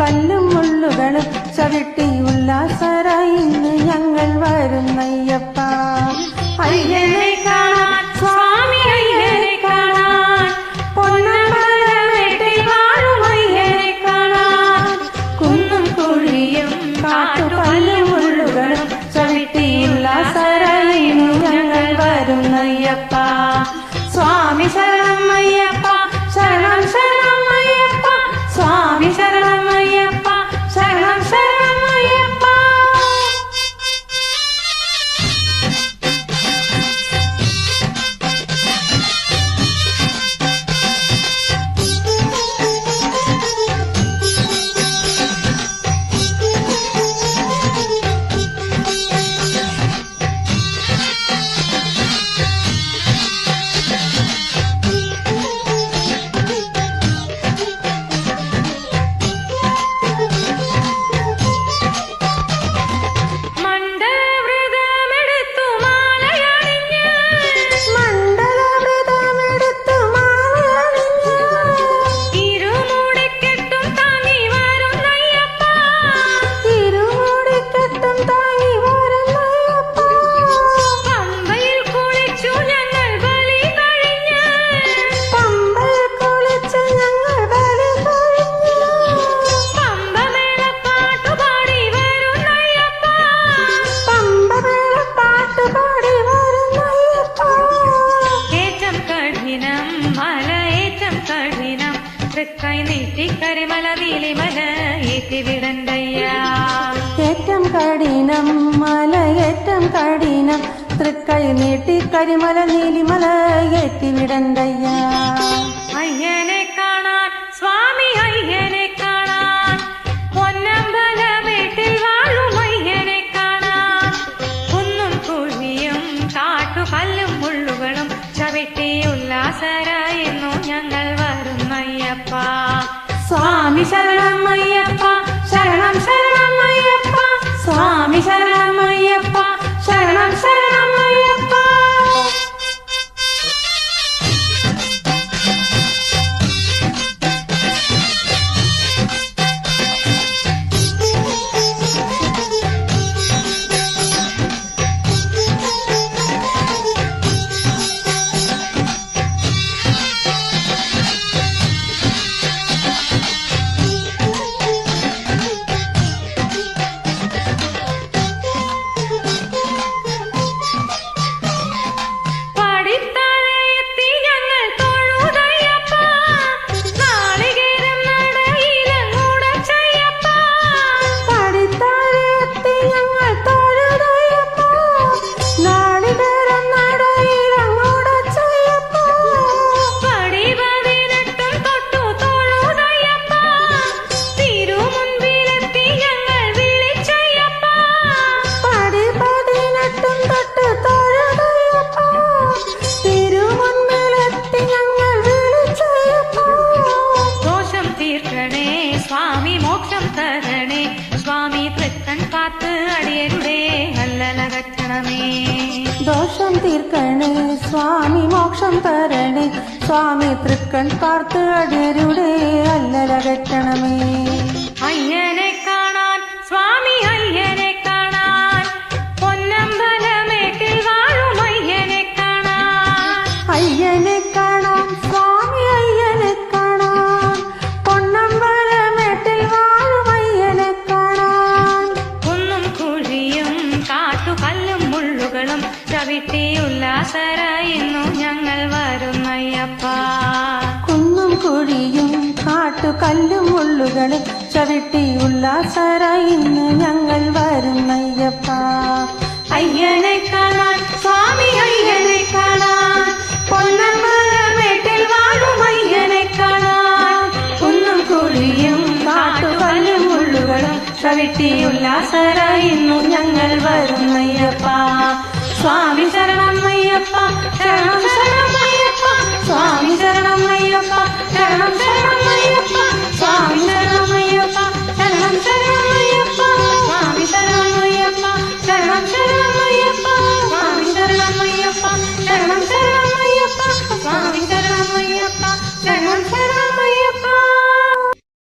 കല്ലും മുള്ളുകളും ചവിട്ടി ഉല്ലാസരായി ഇന്ന് ഞങ്ങൾ വരുന്നയ്യപ്പ. അയ്യനെ കാണാൻ സ്വാമി അയ്യനെ കാണാൻ പൊന്നമ്പലമേട്ടിൽ വാഴും അയ്യനെ കാണാൻ കുന്നും കുഴിയും കാട്ടുകല്ലും മുള്ളുകളും ചവിട്ടി ഉല്ലാസരായി ഇന്ന് ഞങ്ങൾ വരുന്നയ്യപ്പ. സ്വാമി ശരണം അയ്യപ്പ ശരണം ശരണം അയ്യപ്പ സ്വാമി ശരണം അയ്യപ്പ ശരണം ശരണം അയ്യപ്പ. തൃക്കൈ നീട്ടി കരിമല നീലിമല ഏറ്റിവിടണ്ടയ്യാ. ഏറ്റം കഠിനം മലയേറ്റം കഠിനം തൃക്കൈ നീട്ടി കരിമല നീലിമല ഏറ്റിവിടണ്ടയ്യാ. അയ്യനെ കാണാൻ സ്വാമി അയ്യനെ കാണാൻ പൊന്നമ്പലമേട്ടിൽ വാഴും അയ്യനെ കാണാൻ കുന്നും കുഴിയും കാട്ടുകല്ലും മുള്ളുകളും ചവിട്ടി ഉല്ലാസരായിരുന്നു ഞങ്ങൾ വരുന്നയ്യപ്പ. സ്വാമി ശരണം അയ്യപ്പ ശരണം ശരണം അയ്യപ്പ സ്വാമി ശരണം അയ്യപ്പ ശരണം ശരണം അയ്യപ്പ. സ്വാമി മോക്ഷം തരണേ സ്വാമി തൃക്കൺ കാത്ത് അടിയരുടെ അല്ലലകറ്റണമേ. ദോഷം തീർക്കണേ സ്വാമി മോക്ഷം തരണേ സ്വാമി തൃക്കൺ പാർത്ത് അടിയരുടെ അല്ലലകറ്റണമേ. അയ്യനെ കാണാൻ സ്വാമി അയ്യനെ കാണാൻ പൊന്നമ്പലമേട്ടിൽ വാഴും അയ്യനെ കാണാൻ. അയ്യനെ കാണാൻ സ്വാമി അയ്യനെ കാണാൻ പൊന്നമ്പലമേട്ടിൽ വാഴും അയ്യനെ കാണാൻ കുന്നും കുഴിയും കാട്ടുകല്ലും മുള്ളുകളും ചവിട്ടി ഉല്ലാസരായിരുന്നു ഞങ്ങൾ വരുന്നയ്യപ്പ. കുന്നും കുഴിയും കാട്ടുകല്ലും മുള്ളുകളും ചവിട്ടി ഉല്ലാസരായി ഇന്ന് ഞങ്ങൾ വരുന്നയ്യപ്പ. അയ്യനെ കാണാൻ സ്വാമി അയ്യനെ കാണാൻ പൊന്നമ്പലമേട്ടിൽ വാഴും അയ്യനെ കാണാൻ കുന്നും കുഴിയും കാട്ടുകല്ലും മുള്ളുകളും ചവിട്ടി ഉല്ലാസരായി ഇന്നു ഞങ്ങൾ വരുന്നയ്യപ്പ. സ്വാമി ശരണം അയ്യപ്പ ശരണം ശരണം അയ്യപ്പ സ്വാമി ശരണം അയ്യപ്പ ശരണം ശരണം